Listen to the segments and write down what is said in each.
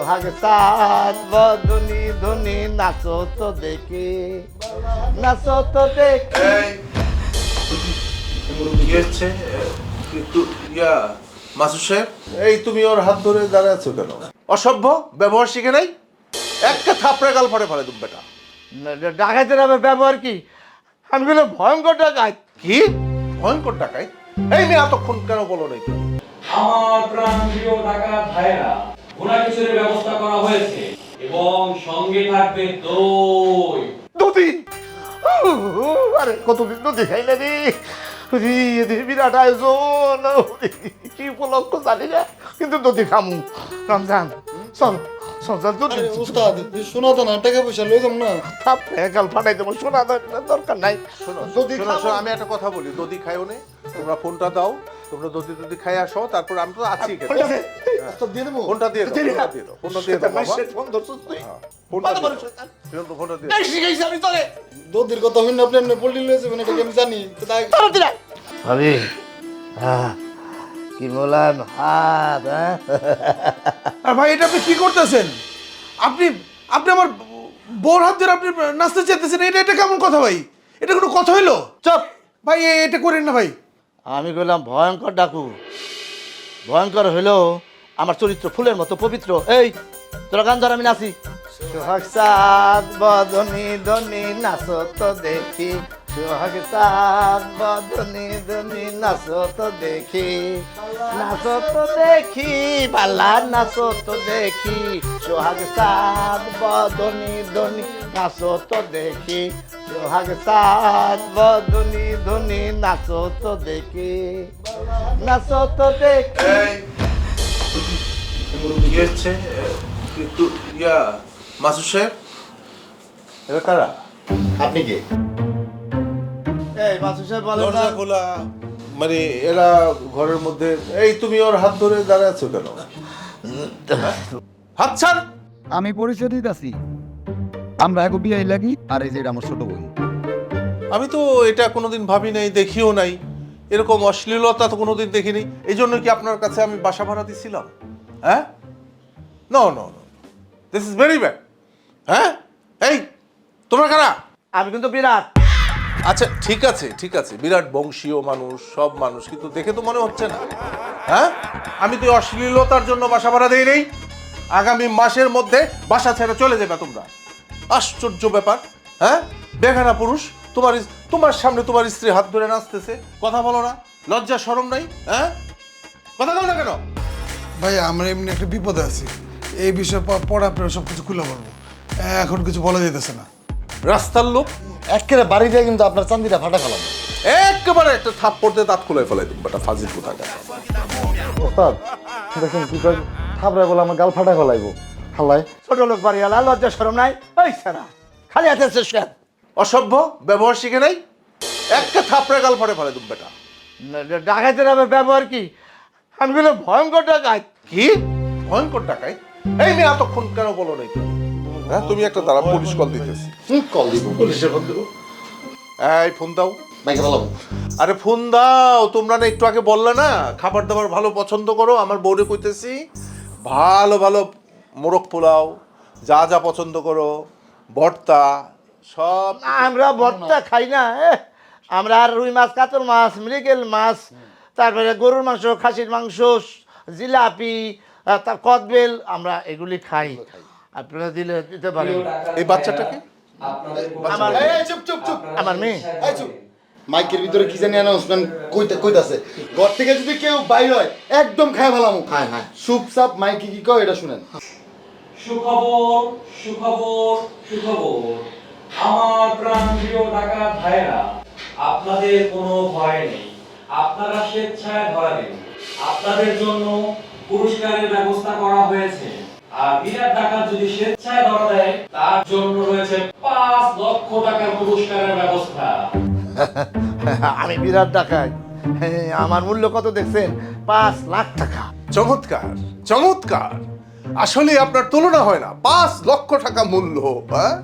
ভাগসাত বদনি ধনি নাচো তো দেখি, নাচো তো দেখি। কি হচ্ছে মাসুদ সাহেব? এই তুমি ওর হাত ধরে দাঁড়ায় আছো কেন? অসভ্য ব্যবহার শিখে নাই? একটা থাপড়ে গাল ফাড়ে ফেলে তুমি বেটা। ডাকাইতের আবার ব্যবহার কি? আমি বলে ভয়ঙ্কর ডাকাত। কি ভয়ঙ্কর ডাকাই? এই মেয়ে এতক্ষণ কেন বলো নাই তুমি? আমার প্রাণপ্রিয় ডাকাত ভাইরা, ঘোড়া কিছুর ব্যবস্থা করা হয়েছে এবং সঙ্গে থাকবে দই। নদী, আরে কতদিন নদী খাই না রে। বিরাট আয়োজন, কি উপলক্ষ জানি না, কিন্তু নদী খামু। রমজান চল চল চল, উস্তাদ শোনা তো না, টাকা পয়সা লই যাম না। গাল ফাটাই দেবো, শোনা দরকার নাই। শোনো নদী শোনো, শোনো, আমি একটা কথা বলি, দধি খাইও নে, তোমরা ফোনটা দাও, তোমরা দধি খাই আসো, তারপর আমি তো আছি। দিয়ে দেবো। ফোনটা দিয়ে দাও, ফোনটা দিয়ে দাও, ফোনটা দিয়ে দাও বাবা। ফোন ধরছিস তুই? ফোনটা দিয়ে দাও, ফোনটা দিয়ে দাও। শিখাইছি আমি তোরে। দৌদির কথা হইনি, আপনি এমনি পল্লি লয়ে যাবেন, এটা কি আমি জানি। তো তাই ভাবি, কি বললাম হাত? আর ভাই এটা আপনি কি করতেছেন? আপনি আপনি আমার বউর হাত ধরে আপনি নাচতে চাইতেছেন, এটা এটা কেমন কথা ভাই? এটা কোনো কথা হইলো? চুপ! ভাই এটা করেন না ভাই। আমি বললাম ভয়ঙ্কর ডাকু। ভয়ঙ্কর হইলেও আমার চরিত্র ফুলের মতো পবিত্র। এই তোরা গান ধর, আমি নাচি। সোহাগ সাত বদনি ধনি নাচো তো দেখি, সোহাগ সাত বদনি ধনি নাচো তো দেখি, নাচো তো দেখি, পাল্লা নাচো তো দেখি, সোহাগ সাত বদনি ধনি নাচো তো দেখি, সোহাগ সাত বদনি ধনি নাচো তো দেখি, নাচো তো দেখি। কি হচ্ছে মাসুদ সাহেব? এরা কারা? আপনি কি? এই মাসুদ সাহেব বলেন না। দরজা খোলা, মানে এরা ঘরের মধ্যে। এই তুমি ওর হাত ধরে দাঁড়ায় আছো কেন? হাত ছাড়। আমি পরিচয় দিতেছি, আমরা এক বিয়ে লাগি, আর এই যে এটা আমার ছোট বোন। আমি তো এটা কোনোদিন ভাবি নাই, দেখিও নাই, এরকম অশ্লীলতা তো কোনোদিন দেখিনি। এই জন্য কি আপনার কাছে আমি বাসা ভাড়া দিছিলাম? হ্যাঁ, no no no, this is very bad. হ্যাঁ, এই তোমরা কারা? আমি কিন্তু বিরাট। আচ্ছা ঠিক আছে ঠিক আছে, বিরাট বংশীয় মানুষ, সব মানুষ, কিন্তু দেখে তো মনে হচ্ছে না। হ্যাঁ, আমি তো অশ্লীলতার জন্য বাসা ভাড়া দেই নেই। আগামী মাসের মধ্যে বাসা ছেড়ে চলে যাবে তোমরা। আশ্চর্য ব্যাপার। হ্যাঁ, বেগানা পুরুষ তোমার সামনে তোমার স্ত্রী হাত ধরে নাচতেছে, কথা বলো না, লজ্জা শরম নাই? হ্যাঁ, কথা বলো না কেন? ভাই আমরা এমনি একটা বিপদে আছি, এই বিষয়ে পরে আপনারা সব কিছু খুলে বলবো, এখন কিছু বলা যেতেছে না। রাস্তার লোক একেবারে বাড়ি দিয়ে কিন্তু আপনার চান্দিটা ফাটা ফেলাম। একেবারে একটা থাপ পড়তে দাঁত খুলে ফেলাই তুমি, বেটা ফাজিল কোথাকার। ওস্তাদ দেখেন কি কয়, থাবড়ায় বলে আমার গাল ফাটা ফেলাইবো। হাল্লাই ছোট লোক বাড়িওয়ালা, লজ্জা শরম নাই? ওই সারা খালি হাতে চেষ্টা। অসভ্য ব্যবহার শিখে নাই? একটা থাপড়ে গাল ফাড়ে ফেলে তুমি বেটা। ডাকাইতের আবার ব্যবহার কি? আমি বলে ভয়ঙ্কর ডাকাত। কি ভয়ঙ্কর ডাকাই? এই মেয়ে এতক্ষণ কেন বলো নাই তুমি? হ্যাঁ, তুমি একটা দাঁড়া, পুলিশ কল দিতেছি। কল দিব, পুলিশের ফোন দিব। এই ফোন দাও। মাইকে বললাম আরে ফোন দাও। তোমরা না একটু আগে বললে না খাবার দাবার ভালো পছন্দ করো? আমার বউরে কইতেছি ভালো ভালো মোরগ পোলাও, যা যা পছন্দ করো, ভর্তা, সব। আমরা ভর্তা খাই না। আমরা আর রুই মাছ, কাতল মাছ, মৃগেল মাছ, তারপরে গরুর মাংস, খাসির মাংস, জিলাপি, তার কদবেল, আমরা এগুলি খাই। আপনারা দিলে দিতে পারেন। এই বাচ্চাটাকে আমার এই চুপ চুপ চুপ, আমার মেয়ে। এই চুপ। মাইকের ভিতরে কি জানি অ্যানাউন্সমেন্ট কইতাছে, ঘর থেকে যদি কেউ বাইর হয় একদম খায় ফেলামু। হ্যাঁ হ্যাঁ, চুপচাপ মাইকে কি কয় এটা শুনেন। সুখবর সুখবর সুখবর, আমার প্রাণপ্রিয় ডাকাত ভাইরা, আপনাদের কোনো ভয় নেই, আপনারা স্বেচ্ছায় ধরা দিন। আপনাদের জন্য পুরস্কারের ব্যবস্থা করা হয়েছে। আর বিরাট ডাকাত যদি স্বেচ্ছায় ধরা দেয়, তার জন্য রয়েছে 5 লক্ষ টাকার পুরস্কারের ব্যবস্থা। আমি বিরাট ডাকাত। আমার মূল্য কত দেখছেন? 5 লাখ টাকা। চমৎকার চমৎকার, আসলে আপনার তুলনা হয় না। 5 লক্ষ টাকা মূল্য। হ্যাঁ,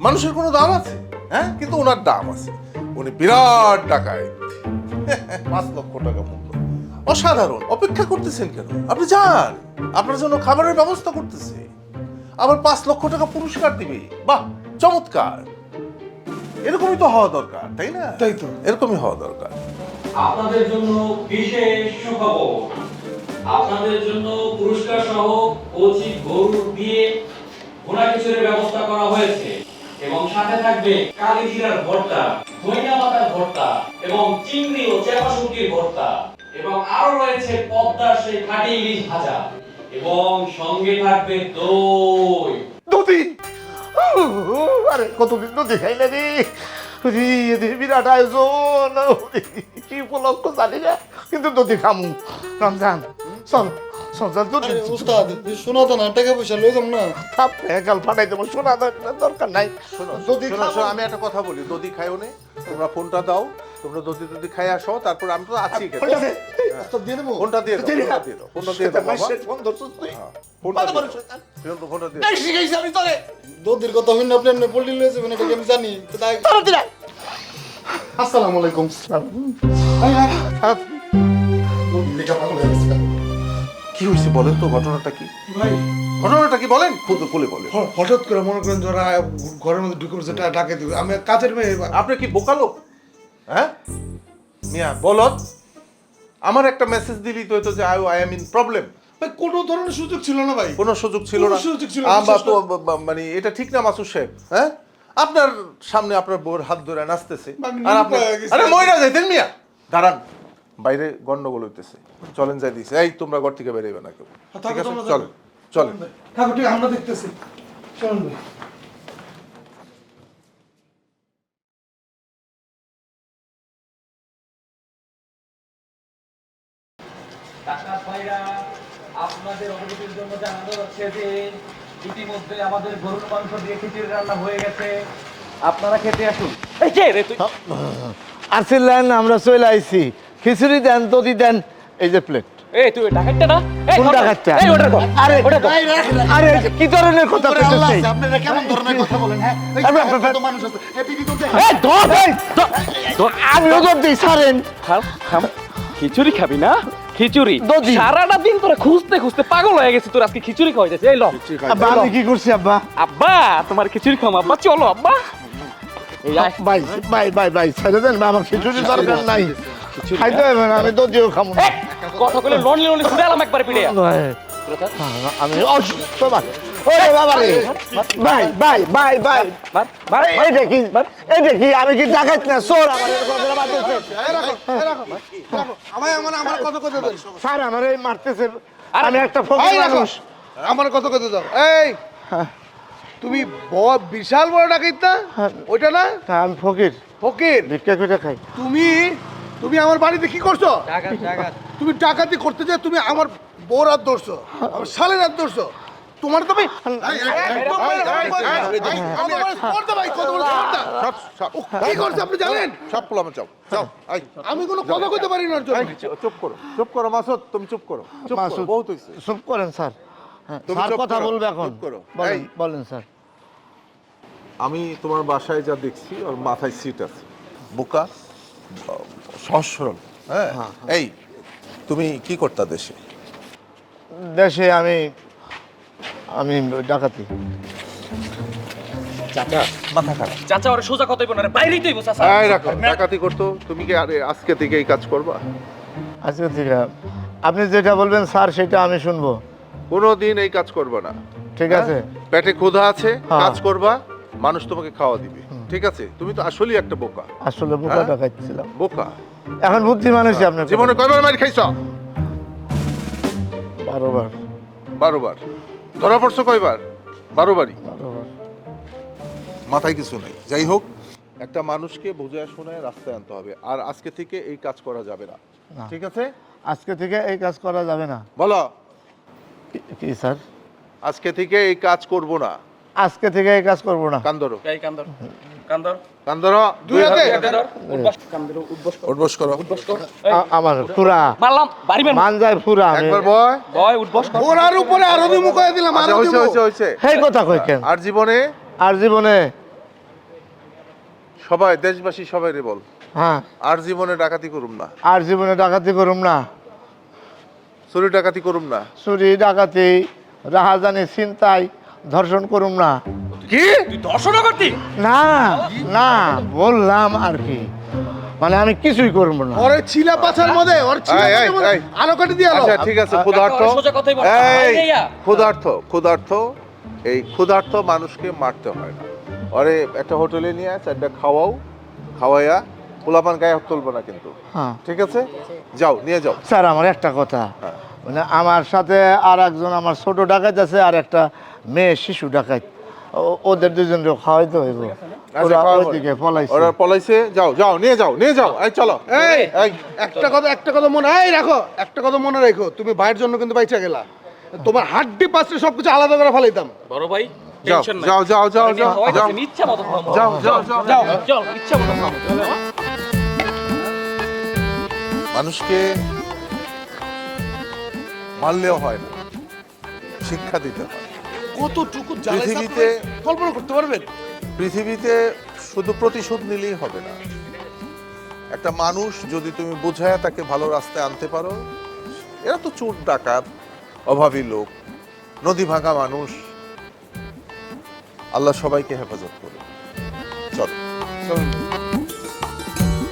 মানুষের কোনো দাম আছে? হ্যাঁ, কিন্তু ওনার দাম আছে। উনি বিরাট ডাকাত। 5 লক্ষ টাকা মূল্য। অসাধারণ, অপেক্ষা করতেছেন কেন? আপনি যান, আপনার জন্য খাবারের ব্যবস্থা করতেছে, আবার 5 লক্ষ টাকা পুরস্কার দিবে। বাহ, চমৎকার। এরকমই তো হওয়া দরকার, তাই না? তাই তো। এরকমই হওয়া দরকার। আপনাদের জন্য বিশেষ সুখবর, আপনাদের জন্য পুরস্কার সহ কচি গরু দিয়ে ঘোড়া খিচুড়ির ব্যবস্থা করা হয়েছে এবং সাথে থাকবে কালিজিরার ভর্তা, ধনিয়া পাতার ভর্তা এবং চিংড়ি ও চেপা শুটকির ভর্তা এবং আরো রয়েছে পদ্মার সেই খাঁটি ইলিশ ভাজা এবং সঙ্গে থাকবে দই। নদী আরে কতদিন নদী খাই না রে এদের বিরাট আয়োজন কি উপলক্ষ জানি না কিন্তু নদী খামু রমজান চল সঞ্জান তো আরে উস্তাদ শোনা তো না, টাকা পয়সা লই যাম না। থাপ কাল ফাটাই দেবো শোনা দরকার নাই নদী শোনো, শোনো, আমি একটা কথা বলি, দধি খাইও নে, তোমরা ফোনটা দাও, তোমরা দধি খাই আসো, তারপর আমি তো আছি এখানে। উস্তাদ দিয়ে দেবো। ফোনটা দিয়ে দাও, ফোনটা দিয়ে দাও, ফোনটা দিয়ে দাও বাবা। ফোনটা দিয়ে দাও। দোদের কথা হইন আপনি আপনি পল্লি লয়ে যাবেন, এটা কি আমি জানি। তো তাই আসসালামু আলাইকুম। লেখা পাগল হয়ে গেছে। কি হয়েছে বলেন তো, ঘটনাটা কি? ভাই ঘটনাটা কি বলেন, খুলে বলেন। হঠাৎ করে মনে করেন যারা ঘরের মধ্যে ঢুকে পড়ছে ডাকে দিবে, আমি কাজের মেয়ে। আপনি কি বোকা লোক? হ্যাঁ মিয়া বলত, আমার একটা মেসেজ দিলি তো হতো যে আই এম ইন প্রবলেম। ভাই কোনো ধরনের সুযোগ ছিল না ভাই, কোনো সুযোগ ছিল না। কোনো সুযোগ ছিল না, আমরা তো বিশেষ মানে এটা ঠিক না মাসুদ সাহেব। হ্যাঁ, আপনার সামনে আপনার বউর হাত ধরে নাচতেছে বাঙালি আর আপনি পায়ে গেছে। আরে মইরা যাইতেন মিয়া। দাঁড়ান, বাইরে গন্ডগোল হইতেছে, চলেন যাই দিছে। এই তোমরা ঘর থেকে বেরোবে না কেউ, ঠিক আছে? চলেন চলেন। ঠাকুর ঠিক আমরা দেখতেছি, চলুন ভাই। ডাক্তার ভাইরা, আপনাদের অবগতির জন্য জানানো হচ্ছে যে ইতিমধ্যে আমাদের গরুর মাংস দিয়ে খিচুড়ি রান্না হয়ে গেছে, আপনারা খেতে আসুন। এই কে রে তুই? আসিলেন আমরা চলে আইছি খিচুড়ি দেন দধি দেন এই যে প্লেট এই তুই ডাকাতটা না? এই কোন ধর, ডাকাতটা? এই ওটা কর। আরে ওটা কর। আরে কি ধরনের কথা উপরে আল্লাহ কইতেছিস আছে, আপনারা কেমন ধরনের কথা বলেন? হ্যাঁ এই আরে, কত মানুষ আছে, এই দিদি তো দেখেন। এই ধর ধর আমি ওদের দিই সারেন থাম থাম। খিচুড়ি খাবি না? খিচুড়ি দধি। সারাটা দিন তোরা খুঁজতে খুঁজতে পাগল হয়ে গেছিস, তোর আজকে খিচুড়ি খাওয়াইতেছে। এই ল আব্বা আমি কি করছি আব্বা আব্বা, তোমার খিচুড়ি খাও আব্বা, চলো আব্বা। এই আয়। ভাই ভাই ভাই ভাই ছেড়ে দেন আমার খিচুড়ি দরকার নাই খাইতে হবে না আমি দধিও খাবো না কথা বলে লনলি লনলি ছুড়ে আলাম একবার পিড়ে। ভাই, আমি অসুস্থ ভাই ওরে বাবা রে ভাই ভাই ভাই ভাই মার মার এই দেখি এই দেখি আমি কি ডাকাত না চোর আমার এরকম করে মারতেছে আমার কথা কথা দেন, স্যার আমার এই মারতেছে আমি একটা ফকির এই রাখো, মানুষ আমার কথা কথা দাও। এই তুমি বিশাল বড় ডাকাত না ওইটা না? হ্যাঁ, আমি ফকির ফকির ভিক্ষা করে খাই তুমি তুমি আমার বাড়িতে কি করছো? তুমি ডাকাতি করতে যে তুমি আমার বউর হাত ধরছো, আমার শালের হাত ধরছো। তোমার তো ভাই কি করছে আপনি জানেন? সব পোলামে চাও চাও। আই, আমি কোনো কথা কইতে পারি না ওর জন্য। চুপ করো মাসুদ, তুমি চুপ করো, চুপ করো, মাসুদ, বহুত হইছে। চুপ করেন স্যার হ্যাঁ, তুমি স্যার চুপ কথা করো, বলবে এখন চুপ করো। বলেন এই। বলেন স্যার আমি তোমার বাসায় যা দেখছি, ওর মাথায় সিট আছে, বোকা, সহজ সরল। হ্যাঁ, এই তুমি কি করতা দেশে? দেশে আমি আমি ডাকাতি মাথা খারাপ। চাচা ওরে সোজা কথা বলবো না, বাইরেই তুই বসা। এই রাখো, ডাকাতি করতো। তুমি কি আরে আজকে থেকে এই কাজ করবা? আজকে থেকে আপনি যেটা বলবেন স্যার সেটা আমি শুনবো কোনোদিন এই কাজ করবা না, ঠিক হ্যাঁ? আছে পেটে ক্ষুধা আছে, হ্যাঁ। কাজ করবা, মানুষ তোমাকে খাওয়া দিবে, ঠিক আছে? তুমি তো আসলেই একটা বোকা, আসলে বোকা হ্যাঁ? ডাকাইছিলাম বোকা। এখন বুদ্ধি মানুষই আপনার জীবনে কয়বার মার খাইছ? 12 বার 12 বার। ধরা পড়ছো কয়বার? 12 বারই। 12 বার মাথায় কিছু নেই। যাই হোক, একটা মানুষকে বোঝায় শোনায় রাস্তায় আনতে হবে, আর আজকে থেকে এই কাজ করা যাবে না, না। ঠিক আছে? আজকে থেকে এই কাজ করা যাবে না বলো, কি স্যার আজকে থেকে এই কাজ করব না। আজকে থেকে এই কাজ করব না কান ধরো, এই কান্দর কান্দর কান ধরো, দুই হাতে। উঠবস কান্দর উঠবস উঠবস করো, আমার পুরা মারলাম বাড়ি মেন মান যায় পুরা আমি একবার বয়। বয় উঠবস কর। ওরার উপরে আরো দিমু কয়ে দিলাম, আচ্ছা, আরো হইছে দিমু। হইছে হইছে। সেই কথা কই কেন আর জীবনে আর জীবনে সবাই, দেশবাসী সবাই রে বল, হ্যাঁ আর জীবনে ডাকাতি করুম না। আর জীবনে ডাকাতি করুম না চুরি ডাকাতি করুম না। চুরি ডাকাতি রাহাজানি ছিনতাই ধর্ষণ করুম না। কি? তুই দর্শনা করতি? না না বললাম আর কি, মানে আমি কিছুই করবো না। ওরে ছিলা পাছার মধ্যে ওর ছিলা এই, এই, পাছার মধ্যে এই। আলো কাটি দিয়ে আলো। আচ্ছা ঠিক আছে, ক্ষুধার্ত। সোজা কথাই বল। এই, এই ইয়া। ক্ষুধার্ত এই ক্ষুধার্ত মানুষকে মারতে হয় না। আরে একটা হোটেলে নিয়ে চারটা খাওয়াইয়া পোলাপান গায়ে হাত তুলবো না কিন্তু। হ্যাঁ ঠিক আছে, যাও নিয়ে যাও। স্যার আমার একটা কথা, হ্যাঁ। মানে আমার সাথে আর একজন আমার ছোট ডাকাত আছে আর একটা মেয়ে শিশু ডাকাত, ওদের দুজনকে খাওয়াইতে হইব। ওরা ওইদিকে পলাইছে। ওরা পলাইছে, যাও নিয়ে যাও। এই চলো। এই এই, একটা কথা মনে রাখো, একটা কথা মনে রাখো, তুমি ভাইয়ের জন্য কিন্তু বাইচা গেলা। তোমার হাড্ডি পাশে সবকিছু আলাদা করে ফেলাইতাম। বড় ভাই যাও টেনশন নাই। যাও ইচ্ছা মতো খাবো। যাও চল ইচ্ছা মতো খাবো। মানুষকে মারলেও হয় না, শিক্ষা দিতে হয়। কতটুকু পৃথিবীতে কল্পনা করতে পারবেন? পৃথিবীতে শুধু প্রতিশোধ নিলেই হবে না। একটা মানুষ যদি তুমি বোঝায় তাকে ভালো রাস্তায় আনতে পারো, এরা তো চোর ডাকাত, অভাবী লোক, নদী ভাঙা মানুষ, আল্লাহ সবাইকে হেফাজত করুন। চলো।